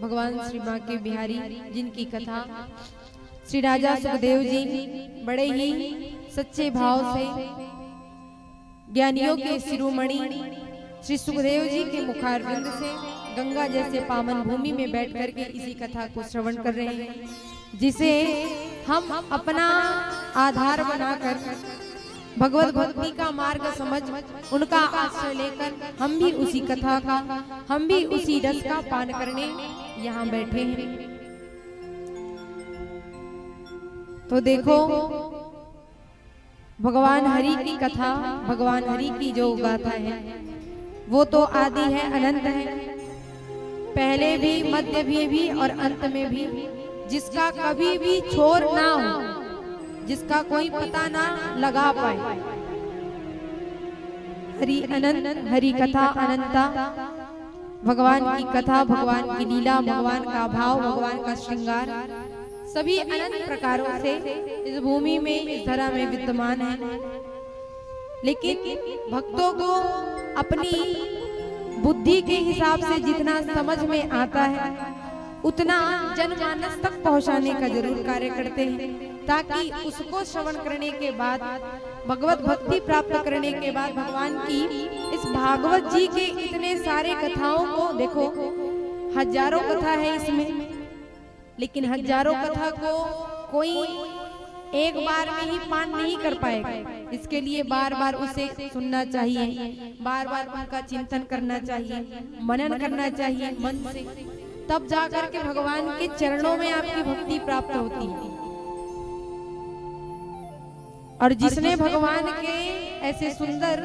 भगवान श्री बांके बिहारी जिनकी कथा श्री राजा सुखदेव जी बड़े ही सच्चे भाव से ज्ञानियों के शिरोमणि श्री सुखदेव जी के मुखारविंद से गंगा जैसे पावन भूमि में बैठ करके इसी कथा को श्रवण कर रहे हैं, जिसे हम अपना आधार बनाकर भगवत भक्ति का मार्ग समझ उनका आश्रय लेकर हम भी उसी कथा का, हम भी उसी रस का पान करने यहाँ बैठे हैं। तो देखो, भगवान हरि की कथा, भगवान हरि की जो गाथा है वो तो आदि है, अनंत है, पहले भी, मध्य भी और अंत में भी, जिसका कभी भी छोर ना हो, जिसका कोई पता ना लगा पाए। हरि अनंत, हरि कथा अनंता, भगवान की कथा, भगवान की लीला, भगवान का भाव, भगवान का श्रृंगार सभी अनंत प्रकारों से इस भूमि में, इस धरा में विद्यमान है। लेकिन भक्तों को अपनी बुद्धि के हिसाब से जितना समझ में आता है उतना जनमानस तक पहुंचाने का जरूर कार्य करते हैं, ताकि उसको श्रवण करने के बाद, भगवत भक्ति प्राप्त करने के बाद भगवान की इस भागवत जी के इतने सारे कथाओं को देखो, हजारों कथा है इसमें, लेकिन हजारों कथा को कोई एक बार में ही पान नहीं कर पाएगा। इसके लिए बार बार उसे सुनना चाहिए, बार बार उनका चिंतन करना चाहिए, मनन करना चाहिए मन से, तब जाकर के भगवान के चरणों में आपकी भक्ति प्राप्त होती है। और जिसने भगवान के ऐसे सुंदर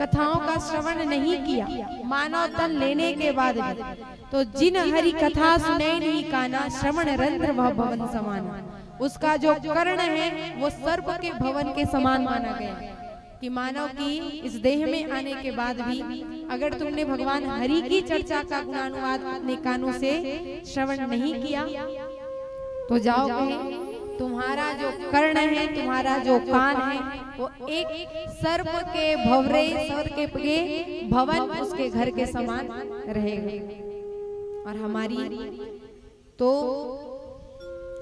कथाओं का श्रवण नहीं किया मानव तन लेने के बाद भी, तो जिन हरि कथा सुने नहीं काना, श्रवण रंध्र वह भवन समान, उसका जो कर्ण है वो सर्प के भवन के समान माना गया। कि मानव की इस देह में आने के बाद भी अगर तुमने भगवान हरि की चर्चा का गुणानुवाद अपने कानों से श्रवण नहीं किया तो जाओ कहीं तुम्हारा जो कर्ण है, तुम्हारा जो कान है, वो एक सर्प के भवरे, सर्प के भवन, उसके घर के समान रहेगा। और हमारी तो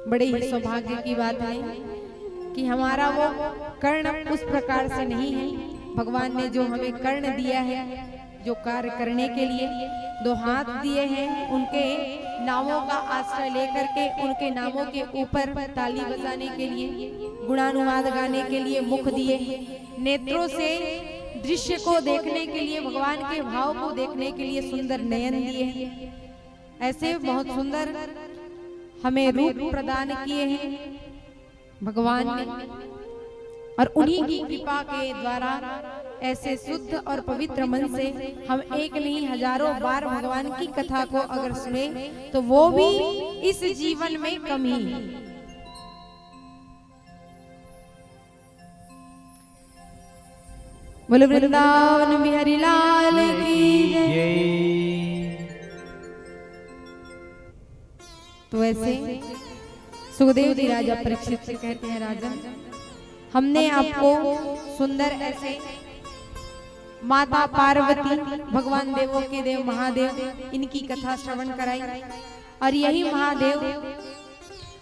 बड़े ही सौभाग्य की बात है कि हमारा वो कर्ण उस प्रकार से नहीं है। भगवान ने जो हमें कर्ण दिया है, जो कार्य करने के लिए दो हाथ दिए हैं, उनके नामों का आश्रय लेकर के उनके नामों के ऊपर ताली बजाने के लिए, गुणानुवाद गाने के लिए मुख दिए, नेत्रों से दृश्य को देखने के लिए, भगवान के भाव को देखने के लिए सुंदर नयन दिए हैं। ऐसे बहुत सुंदर हमें रूप प्रदान किए हैं भगवान ने, और उन्हीं की कृपा के द्वारा ऐसे शुद्ध और पवित्र मन से हम एक नहीं हजारों बार भगवान की कथा को अगर सुने तो वो भी इस जीवन में कम ही है। बोलो वृंदावन बिहारी लाल की जय। तो ऐसे सुखदेव जी राजा परीक्षित से कहते हैं, राजा हमने आपको सुंदर ऐसे माता पार्वती, भगवान देवों के देव महादेव, इनकी कथा श्रवण कराई, और यही महादेव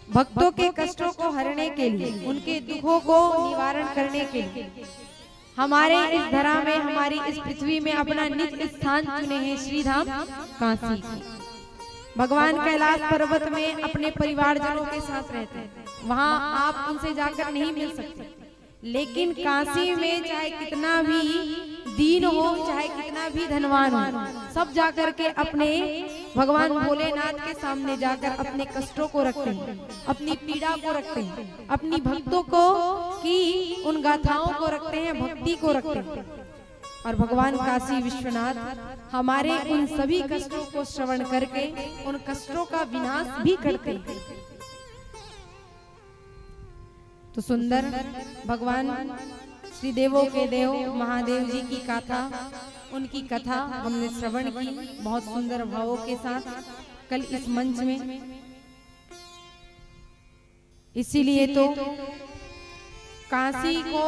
भक्तों के कष्टों को हरने के लिए, उनके दुखों को निवारण करने के लिए हमारे इस धरा में, हमारी इस पृथ्वी में अपना निज स्थान चुने हैं, श्रीधाम काशी। भगवान कैलाश पर्वत में अपने परिवारजनों के साथ रहते हैं, वहां आप उनसे जाकर नहीं मिल सकते, लेकिन काशी में चाहे कितना भी दीन हो, चाहे कितना भी धनवान हो, सब जाकर के अपने भगवान भोलेनाथ के सामने जाकर अपने कष्टों को रखते हैं, अपनी पीड़ा को रखते हैं, अपनी भक्तों को की उन गाथाओं को रखते हैं, भक्ति को रखते हैं। और भगवान काशी विश्वनाथ हमारे उन सभी कष्टों को श्रवण करके उन कष्टों का विनाश भी करते हैं। तो सुंदर भगवान श्री देवों के देव महादेव जी की कथा, उनकी कथा हमने श्रवण की बहुत सुंदर भावों के साथ कल इस मंच में। इसीलिए तो काशी को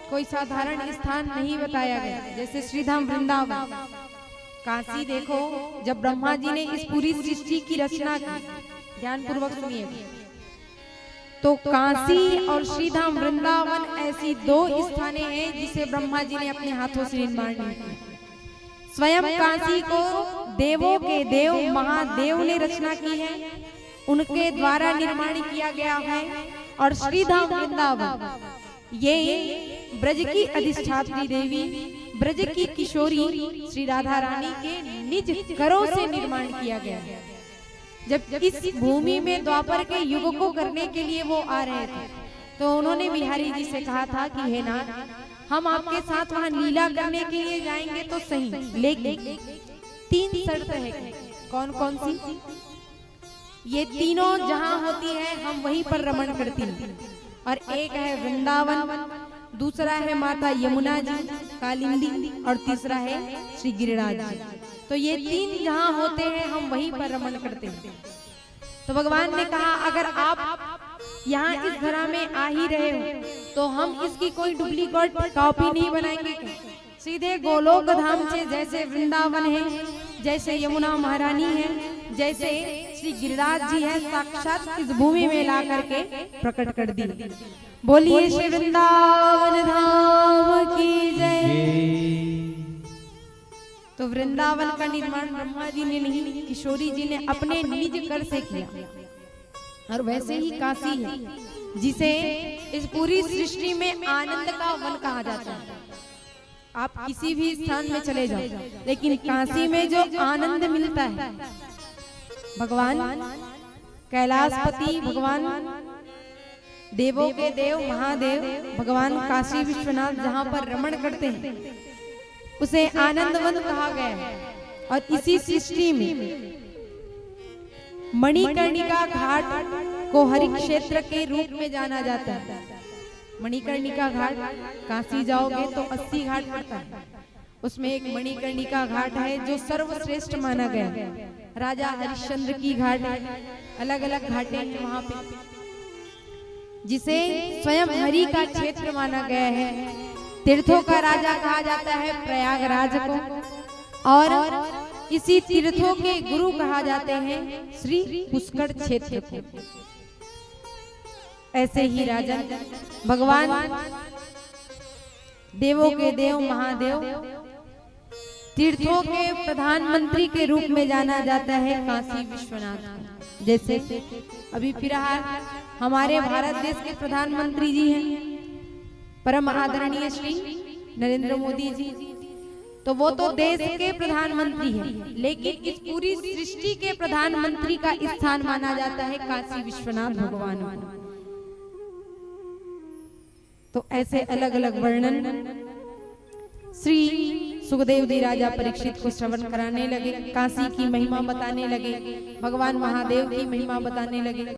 कोई साधारण स्थान नहीं बताया गया, जैसे श्रीधाम वृंदावन काशी देखो, जब ब्रह्मा जी ने इस पूरी सृष्टि की रचना की, ध्यान पूर्वक सुनिए, तो काशी और श्रीधाम वृंदावन ऐसी दो स्थाने हैं जिसे ब्रह्मा जी ने अपने हाथों से निर्माण किया। स्वयं काशी को देवों के देव महादेव ने रचना की है, उनके द्वारा निर्माण किया गया है। और श्रीधाम वृंदावन ये ब्रज की अधिष्ठात्री देवी, ब्रज की किशोरी श्री राधा रानी के निज करों से निर्माण किया गया है। जब इस भूमि में द्वापर के युग को करने के लिए वो आ रहे थे, तो उन्होंने बिहारी जी से कहा था कि हे नाथ, हम आपके साथ वहां लीला करने के लिए जाएंगे तो सही, लेकिन 3 शर्त है। कौन कौन सी? ये तीनों जहां होती है हम वहीं पर रमण करती हैं। और एक है वृंदावन, दूसरा है माता यमुना जी कालिंदी, और तीसरा है श्री गिरिराज जी। तो ये 3 जहां होते हैं हम वहीं पर रमण करते हैं। तो भगवान ने कहा अगर आप यहाँ इस धरा में आ ही रहे हो तो हम इसकी कोई डुप्लीकेट कॉपी नहीं बनाएंगे। सीधे गोलोक धाम से जैसे वृंदावन है, जैसे यमुना महारानी है, जैसे श्री गिरिराज जी है, साक्षात इस भूमि में ला करके प्रकट कर दी। बोलिए श्री वृंदावन धाम की जय। तो वृंदावन का निर्माण ब्रह्मा जी ने नहीं, किशोरी जी ने अपने निज कर से किया। और वैसे ही काशी है जिसे इस पूरी सृष्टि में आनंद का वन कहा जाता है। आप किसी भी स्थान में चले जाओ, लेकिन काशी में जो आनंद मिलता है, भगवान कैलाशपति, भगवान देवों के देव महादेव, भगवान काशी विश्वनाथ जहाँ पर रमण करते हैं उसे आनंदवन कहा गया है। और इसी सृष्टि में मणिकर्णिका घाट को हरि क्षेत्र के रूप में जाना जाता है। मणिकर्णिका घाट काशी जाओगे तो 80 घाट पड़ता है, उसमें एक मणिकर्णिका घाट है जो सर्वश्रेष्ठ माना गया है। राजा हरिश्चंद्र की घाट, अलग अलग घाटें हैं वहां पे, जिसे स्वयं हरि का क्षेत्र माना गया है। तीर्थों का राजा कहा जाता है प्रयागराज को, और इसी तीर्थों के गुरु कहा जाते हैं श्री पुष्कर क्षेत्र को। ऐसे ही राजन भगवान देवों के देव महादेव, तीर्थों के प्रधानमंत्री के रूप में जाना जाता है काशी विश्वनाथ। जैसे अभी फिलहाल हमारे भारत देश के प्रधानमंत्री जी हैं परम आदरणीय श्री नरेंद्र मोदी जी, तो वो तो देश के प्रधानमंत्री हैं, लेकिन इस पूरी सृष्टि के प्रधानमंत्री का स्थान माना जाता है काशी विश्वनाथ भगवान। तो ऐसे अलग अलग वर्णन श्री सुखदेव जी राजा परीक्षित को श्रवण कराने लगे, काशी की महिमा बताने लगे, भगवान महादेव की महिमा बताने लगे।